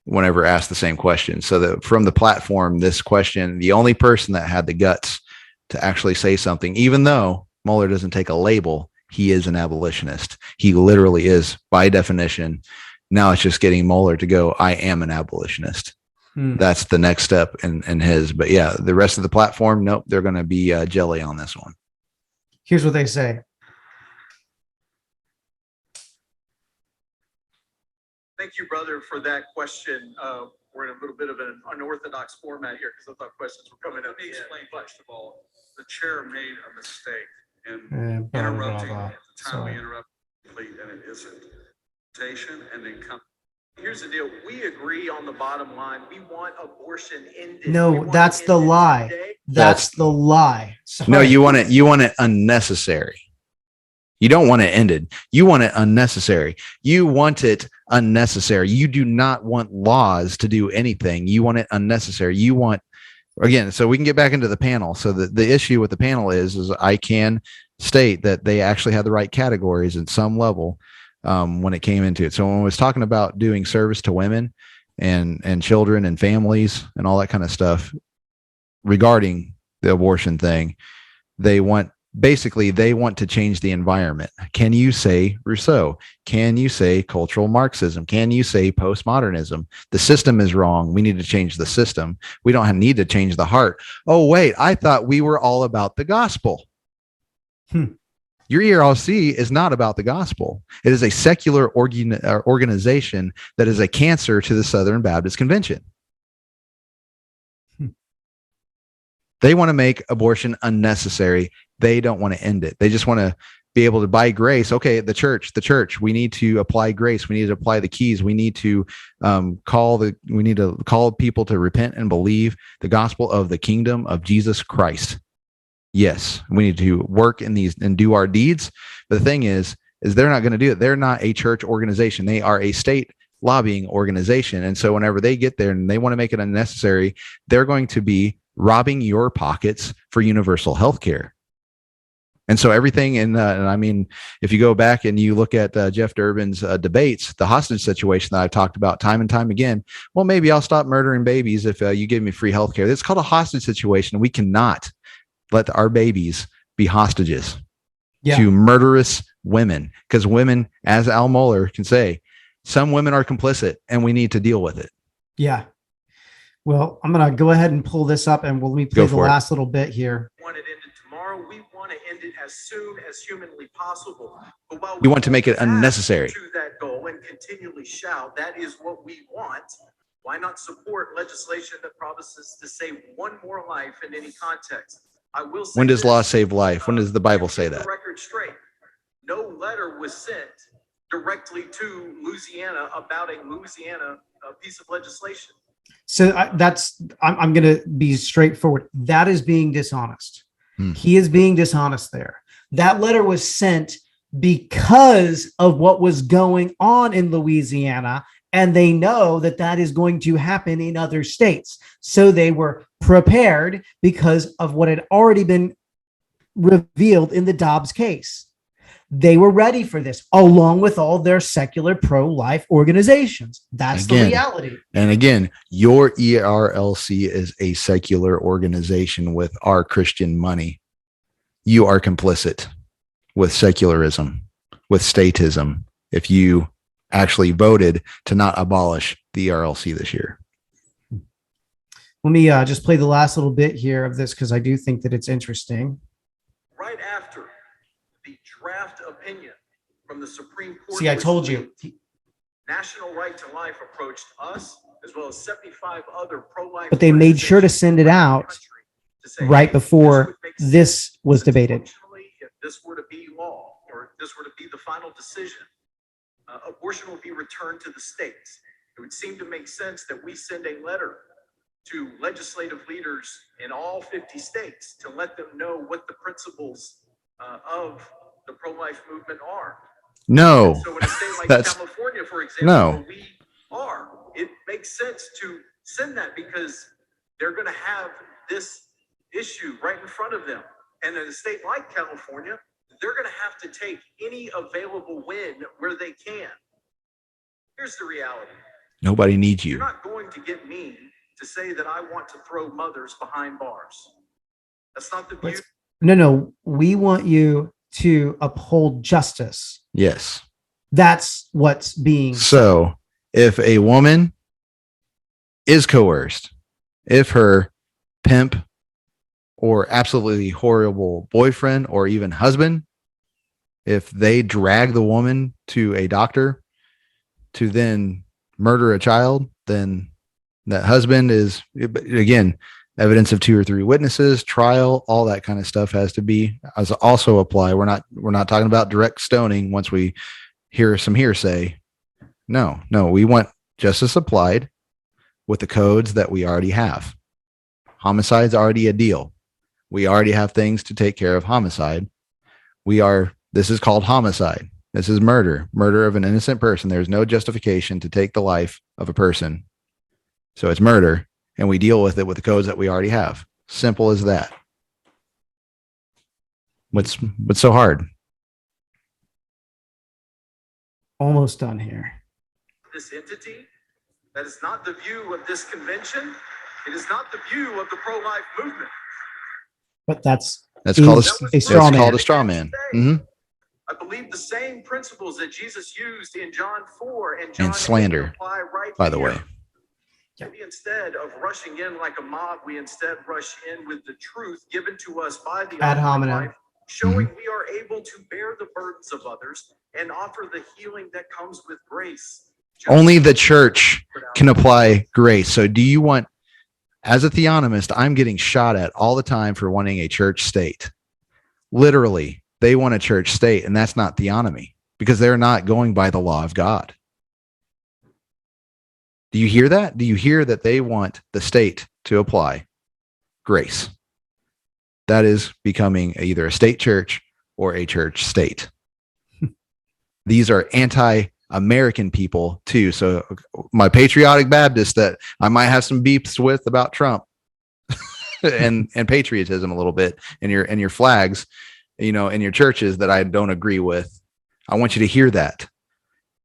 whenever asked the same question. So that from the platform, this question, the only person that had the guts to actually say something, even though Mueller doesn't take a label, he is an abolitionist. He literally is by definition. Now it's just getting Mueller to go, I am an abolitionist. That's the next step in his. But yeah, the rest of the platform, nope, they're going to be jelly on this one. Here's what they say. Thank you, brother, for that question. We're in a little bit of an unorthodox format here because I thought questions were coming up. Let me explain, first of all, the chair made a mistake in Blah, blah, interrupting blah. at the time we Sorry. interrupted, and it isn't. And then come. Here's the deal. We agree on the bottom line. We want abortion ended. We No, want that's it the ended lie. today. That's the lie. Sorry. No, you want it unnecessary. You don't want it ended. You want it unnecessary. You want it unnecessary. You do not want laws to do anything. You want it unnecessary. You want, again, so we can get back into the panel. So the issue with the panel is I can state that they actually had the right categories at some level when it came into it. So when I was talking about doing service to women and children and families and all that kind of stuff regarding the abortion thing, they want to change the environment. Can you say Rousseau? Can you say cultural Marxism? Can you say postmodernism? The system is wrong. We need to change the system. We don't need to change the heart. Oh, wait, I thought we were all about the gospel. Your ERLC is not about the gospel. It is a secular organization that is a cancer to the Southern Baptist Convention. They want to make abortion unnecessary. They don't want to end it. They just want to be able to, by grace. Okay, the church, we need to apply grace. We need to apply the keys. We need to call people to repent and believe the gospel of the kingdom of Jesus Christ. Yes, we need to work in these and do our deeds. But the thing is they're not going to do it. They're not a church organization. They are a state lobbying organization. And so whenever they get there and they want to make it unnecessary, they're going to be robbing your pockets for universal health care. And so everything and I mean, if you go back and you look at Jeff Durbin's debates, the hostage situation that I've talked about time and time again, well, maybe I'll stop murdering babies if you give me free health care. It's called a hostage situation. We cannot let our babies be hostages to murderous women, because women, as Al Mohler can say, some women are complicit and we need to deal with it. Yeah. Well, I'm going to go ahead and pull this up and let me play the last little bit here. We want it ended tomorrow. We want to end it as soon as humanly possible. But while We want to make it unnecessary. To that goal and continually shout, that is what we want. Why not support legislation that promises to save one more life in any context? I will say, when does law save life? When does the Bible say that? The record straight. No letter was sent directly to Louisiana about a Louisiana piece of legislation. So I'm going to be straightforward. That is being dishonest. He is being dishonest there. That letter was sent because of what was going on in Louisiana. And they know that that is going to happen in other states. So they were prepared because of what had already been revealed in the Dobbs case. They were ready for this, along with all their secular pro-life organizations. That's the reality. And again, your ERLC is a secular organization with our Christian money. You are complicit with secularism, with statism, if you actually voted to not abolish the ERLC this year. Let me just play the last little bit here of this because I do think that it's interesting. Right after the draft opinion from the Supreme Court. See, I told you. National Right to Life approached us as well as 75 other pro-life. But they made sure to send it out right before this was debated. If this were to be law, or this were to be the final decision, abortion will be returned to the states. It would seem to make sense that we send a letter to legislative leaders in all 50 states to let them know what the principles of the pro-life movement are. No, and so in a state like California, for example, where we are, it makes sense to send that because they're going to have this issue right in front of them. And in a state like California, they're going to have to take any available win where they can. Here's the reality. Nobody needs you. You're not going to get me to say that I want to throw mothers behind bars. That's not the view. No, we want you to uphold justice. Yes. That's what's being so if a woman is coerced, if her pimp or absolutely horrible boyfriend or even husband, if they drag the woman to a doctor to then murder a child, then that husband is, again, evidence of 2 or 3 witnesses, trial, all that kind of stuff has to be as also apply. We're not talking about direct stoning once we hear some hearsay. No, we want justice applied with the codes that we already have. Homicide's already a deal. We already have things to take care of homicide. This is called homicide. This is murder of an innocent person. There's no justification to take the life of a person. So it's murder, and we deal with it with the codes that we already have. Simple as that. What's so hard? almost done here. This entity, that is not the view of this convention. It is not the view of the pro-life movement. But that's called a straw man. Called a straw man. Mm-hmm. I believe the same principles that Jesus used in John 4 and John 8 slander, apply right by the here. way. Maybe instead of rushing in like a mob, we instead rush in with the truth given to us by the Ad hominem. life, showing we are able to bear the burdens of others and offer the healing that comes with grace. Only the church can apply grace. So do you want, as a theonomist, I'm getting shot at all the time for wanting a church state. Literally, they want a church state, and that's not theonomy because they're not going by the law of God. Do you hear that? Do you hear that they want the state to apply grace? That is becoming either a state church or a church state. These are anti-American people too. So my patriotic Baptists that I might have some beeps with about Trump and patriotism a little bit, and your flags, in your churches that I don't agree with. I want you to hear that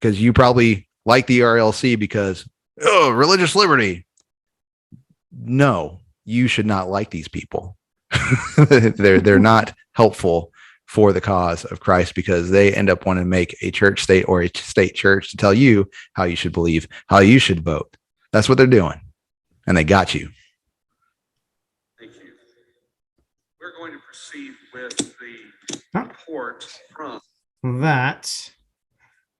because you probably like the RLC because religious liberty. No, you should not like these people. They're not helpful for the cause of Christ because they end up wanting to make a church state or a state church to tell you how you should believe, how you should vote. That's what they're doing. And they got you. Thank you. We're going to proceed with the report from. That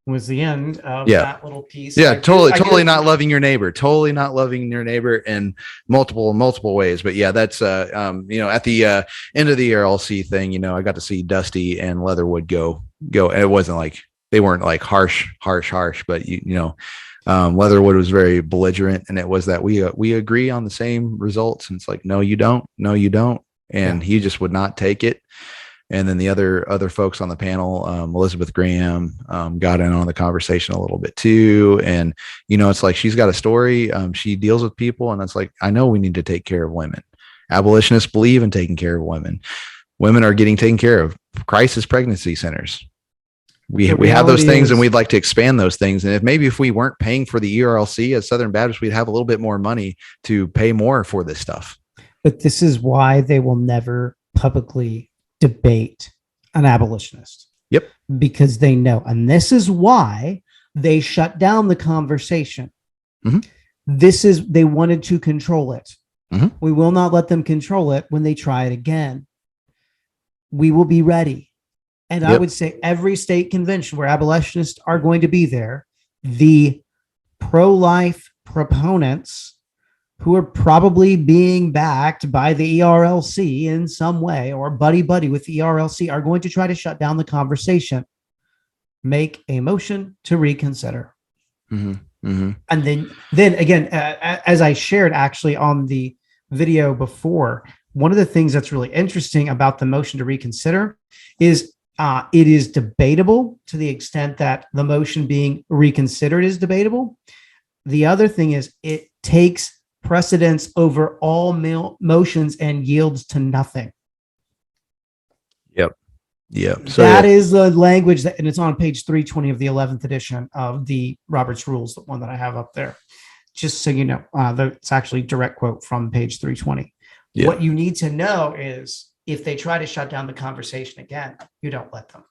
was the end of that little piece. Yeah, totally not loving your neighbor. Totally not loving your neighbor in multiple ways. But yeah, that's at the end of the RLC thing, I got to see Dusty and Leatherwood go. And it wasn't like they weren't like harsh, but Leatherwood was very belligerent, and it was that we agree on the same results. And it's like, no, you don't. And he just would not take it. And then the other folks on the panel, Elizabeth Graham, got in on the conversation a little bit too. And, it's like, she's got a story. She deals with people, and it's like, I know we need to take care of women. Abolitionists believe in taking care of women. Women are getting taken care of. Crisis pregnancy centers. We have those things, and we'd like to expand those things. And if we weren't paying for the ERLC as Southern Baptists, we'd have a little bit more money to pay more for this stuff. But this is why they will never publicly debate an abolitionist. Yep. Because they know. And this is why they shut down the conversation. Mm-hmm. They wanted to control it. Mm-hmm. We will not let them control it when they try it again. We will be ready. And I would say every state convention where abolitionists are going to be there, the pro-life proponents who are probably being backed by the ERLC in some way, or buddy with the ERLC, are going to try to shut down the conversation. Make a motion to reconsider. Mm-hmm. Mm-hmm. And then again, as I shared actually on the video before, one of the things that's really interesting about the motion to reconsider is it is debatable to the extent that the motion being reconsidered is debatable. The other thing is it takes precedence over all motions and yields to nothing. Yep. So that is the language and it's on page 320 of the 11th edition of the Roberts Rules, the one that I have up there. Just so you know, it's actually direct quote from page 320. Yeah. What you need to know is if they try to shut down the conversation again, you don't let them.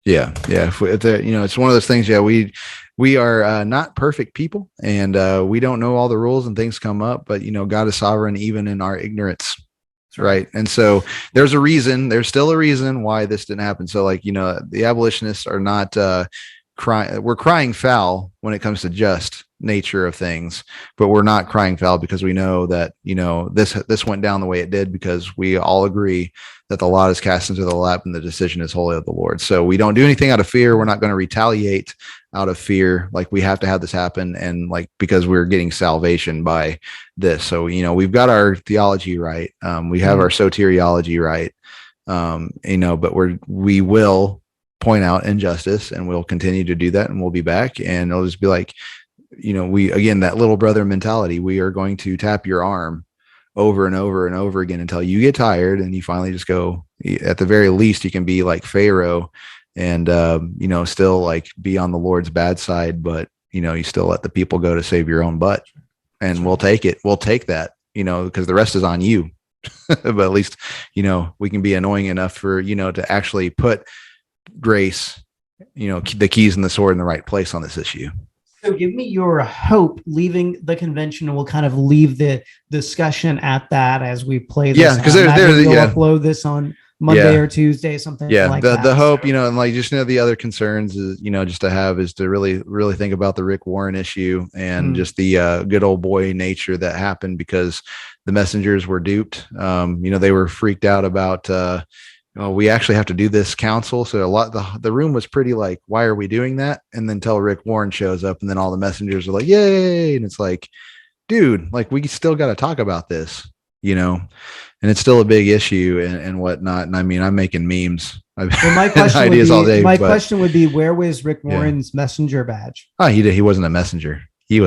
Yeah. It's one of those things. Yeah, we are not perfect people, and we don't know all the rules, and things come up. But God is sovereign even in our ignorance, right? And so there's still a reason why this didn't happen. So the abolitionists are not crying. We're crying foul when it comes to just nature of things, but we're not crying foul because we know that this went down the way it did because we all agree that the lot is cast into the lap and the decision is wholly of the Lord. So we don't do anything out of fear. We're not going to retaliate out of fear. We have to have this happen, and because we're getting salvation by this. So we've got our theology right. We have our soteriology right. But we will point out injustice, and we'll continue to do that, and we'll be back, and it'll just be that little brother mentality. We are going to tap your arm over and over and over again until you get tired and you finally just go. At the very least, you can be like Pharaoh and still be on the Lord's bad side, but you still let the people go to save your own butt, and we'll take it. We'll take that, because the rest is on you. But at least we can be annoying enough for to actually put grace, the keys and the sword in the right place on this issue. So give me your hope leaving the convention, and we'll kind of leave the discussion at that as we play this. Yeah, because we'll upload this on Monday or Tuesday, something like that. The hope, and just the other concerns is, just to have is to really think about the Rick Warren issue and just the good old boy nature that happened because the messengers were duped. They were freaked out about we actually have to do this council. So the room was pretty why are we doing that? And then till Rick Warren shows up, and then all the messengers are like, yay. And it's dude, we still got to talk about this, and it's still a big issue and whatnot. And I mean, I'm making memes. My question would be, where was Rick Warren's messenger badge? Oh, he wasn't a messenger. He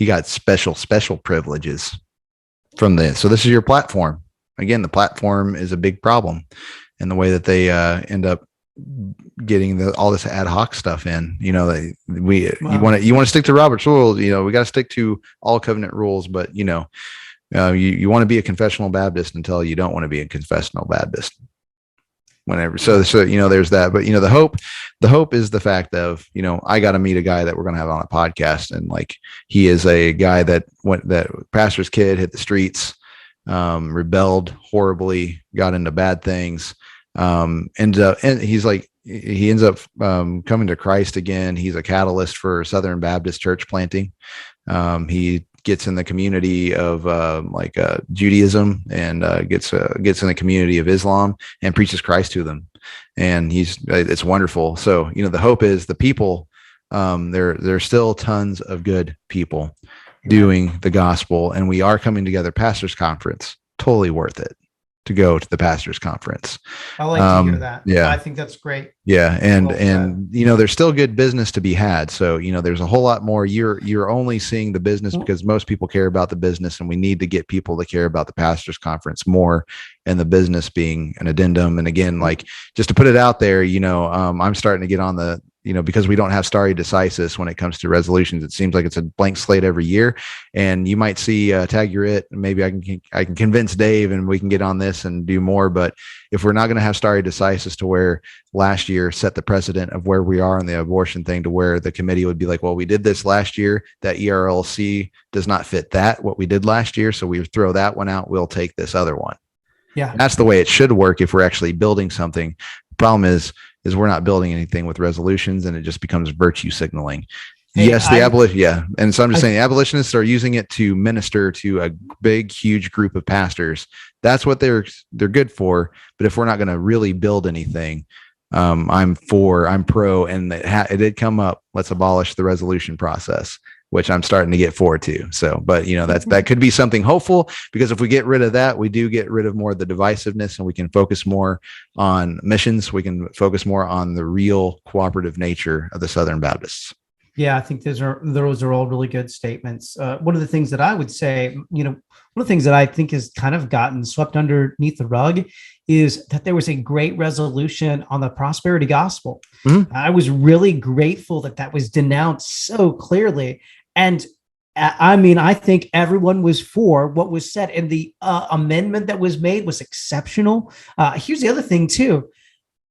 got special privileges from this. So this is your platform. Again, the platform is a big problem, and the way that they end up getting all this ad hoc stuff in. You want to stick to Robert's rules. We got to stick to all covenant rules, but you want to be a confessional Baptist until you don't want to be a confessional Baptist. Whenever, so there's that. But the hope is the fact of I got to meet a guy that we're going to have on a podcast, and he is a guy that pastor's kid, hit the streets. Rebelled horribly, got into bad things, and he ends up coming to Christ again. He's a catalyst for Southern Baptist church planting. He gets in the community of Judaism and gets in the community of Islam and preaches Christ to them, and it's wonderful. So the hope is the people. There's still tons of good people doing the gospel, and we are coming together. Pastors Conference, totally worth it. to go to the pastors conference. I like to hear that. Yeah. I think that's great. Yeah. And, Well said. and, there's still good business to be had. So, there's a whole lot more. You're only seeing the business because most people care about the business, and we need to get people to care about the pastors conference more, and the business being an addendum. And again, like, just to put it out there, I'm starting to get on the, because we don't have stare decisis when it comes to resolutions. It seems like it's a blank slate every year, and you might see tag your it. Maybe I can convince Dave, and we can get on this and do more. But if we're not going to have stare decisis to where last year set the precedent of where we are on the abortion thing, to where the committee would be like, well, we did this last year. That ERLC does not fit what we did last year, so we throw that one out. We'll take this other one. Yeah, that's the way it should work if we're actually building something. The problem is we're not building anything with resolutions, and it just becomes virtue signaling. Hey, yes, the abolition. Yeah. And so I'm just saying the abolitionists are using it to minister to a big, huge group of pastors. That's what they're good for. But if we're not going to really build anything, I'm pro, and it did come up. Let's abolish the resolution process, which I'm starting to get forward to. So, but that could be something hopeful, because if we get rid of that, we do get rid of more of the divisiveness, and we can focus more on missions. We can focus more on the real cooperative nature of the Southern Baptists. Yeah, I think those are all really good statements. One of the things that I would say, one of the things that I think has kind of gotten swept underneath the rug is that there was a great resolution on the prosperity gospel. Mm-hmm. I was really grateful that was denounced so clearly. And I think everyone was for what was said, and the amendment that was made was exceptional. Here's the other thing too.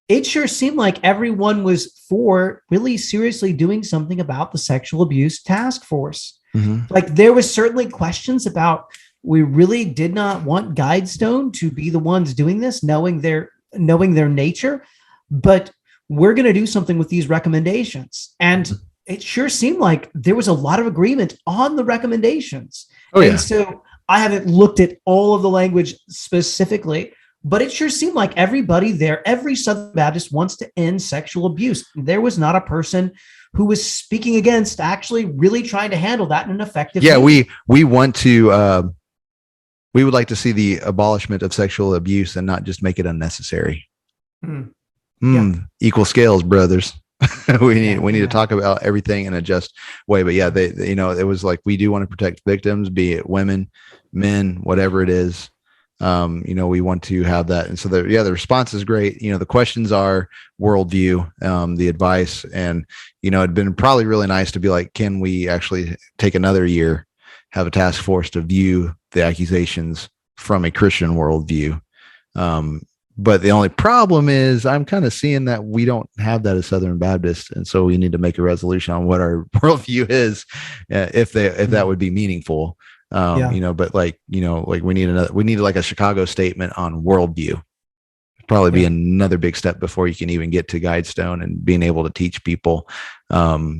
It sure seemed like everyone was for really seriously doing something about the sexual abuse task force. Mm-hmm. Like, there was certainly questions about, we really did not want Guidestone to be the ones doing this, knowing their nature, but we're going to do something with these recommendations. And it sure seemed like there was a lot of agreement on the recommendations. Oh, yeah. And so I haven't looked at all of the language specifically, but it sure seemed like everybody there, every Southern Baptist wants to end sexual abuse. There was not a person who was speaking against actually really trying to handle that in an effective way. Yeah, we want to, we would like to see the abolishment of sexual abuse and not just make it unnecessary. Yeah. Equal scales, brothers. we need to talk about everything in a just way. But yeah, it was like, we do want to protect victims, be it women, men, whatever it is. We want to have that. And so the response is great. The questions are worldview, the advice, and, it'd been probably really nice to be like, can we actually take another year, have a task force to view the accusations from a Christian worldview. But the only problem is I'm kind of seeing that we don't have that as Southern Baptists. And so we need to make a resolution on what our worldview is, if that would be meaningful. But like we need like a Chicago statement on worldview. Probably be another big step before you can even get to Guidestone and being able to teach people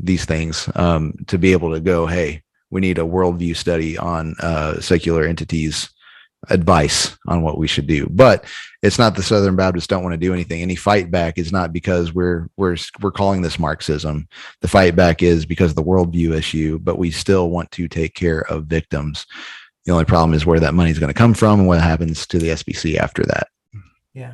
these things, to be able to go, hey, we need a worldview study on secular entities' advice on what we should do. But it's not the Southern Baptists don't want to do anything. Any fight back is not because we're calling this Marxism. The fight back is because of the worldview issue, but we still want to take care of victims. The only problem is where that money is going to come from and what happens to the SBC after that. Yeah.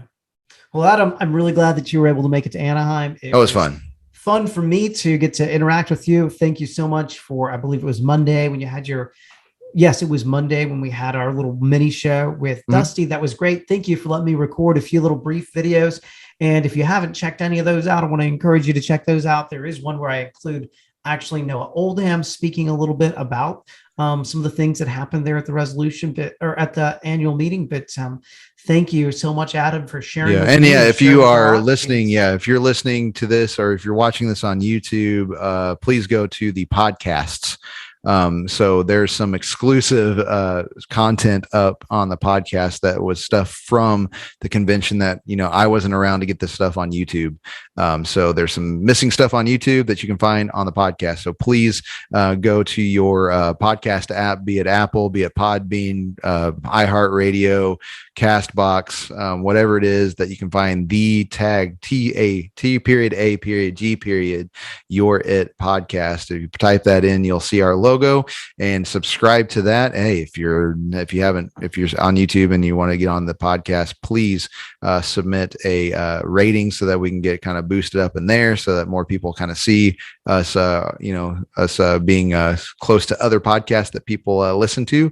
Well, Adam, I'm really glad that you were able to make it to Anaheim. It was fun. Fun for me to get to interact with you. Thank you so much for, I believe it was Monday when you had it was Monday when we had our little mini show with Dusty. That was great. Thank you for letting me record a few little brief videos. And if you haven't checked any of those out, I want to encourage you to check those out. There is one where I include actually Noah Oldham speaking a little bit about some of the things that happened there at the resolution bit, or at the annual meeting. But thank you so much, Adam, for sharing. Yeah. And if you are listening, if you're listening to this, or if you're watching this on YouTube, please go to the podcasts. So there's some exclusive content up on the podcast that was stuff from the convention that, I wasn't around to get this stuff on YouTube. So there's some missing stuff on YouTube that you can find on the podcast. So please go to your podcast app, be it Apple, be it Podbean, iHeartRadio, Castbox, whatever it is, that you can find the tag T-A-G Your It podcast. If you type that in, you'll see our logo. logo and subscribe to that. Hey, if you're on YouTube and you want to get on the podcast, please submit a rating so that we can get kind of boosted up in there, so that more people kind of see us, being close to other podcasts that people listen to,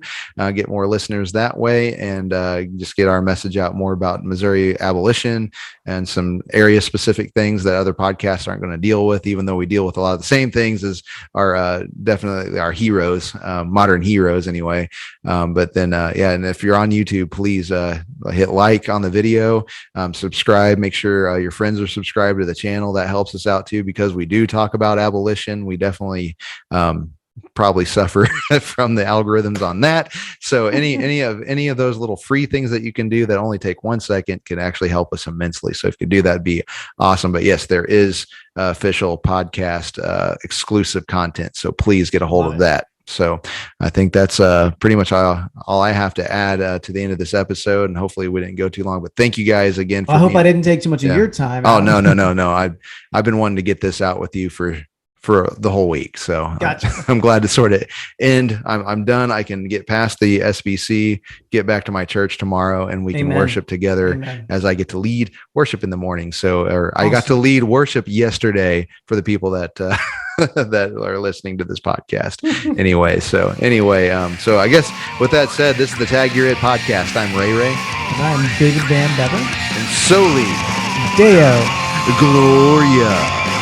get more listeners that way, and just get our message out more about Missouri abolition and some area specific things that other podcasts aren't going to deal with, even though we deal with a lot of the same things as our definitely our heroes, modern heroes anyway. But then, and if you're on YouTube, please hit like on the video, subscribe, make sure your friends are subscribed to the channel. That helps us out too, because we do talk about abolition. We definitely probably suffer from the algorithms on that. So any of those little free things that you can do that only take 1 second can actually help us immensely. So if you could do that, it'd be awesome. But yes, there is official podcast exclusive content. So please get a hold of that. So I think that's pretty much all I have to add to the end of this episode. And hopefully we didn't go too long, but thank you guys again. I hope I didn't take too much of your time. Oh, no. I've been wanting to get this out with you for the whole week. So gotcha. I'm glad to sort of end. I'm done. I can get past the SBC, get back to my church tomorrow, and we can worship together as I get to lead worship in the morning. So, awesome. I got to lead worship yesterday for the people that, that are listening to this podcast anyway. So I guess with that said, this is the Tag Your It podcast. I'm Ray. And I'm David Van Bever. And Soli Deo Gloria.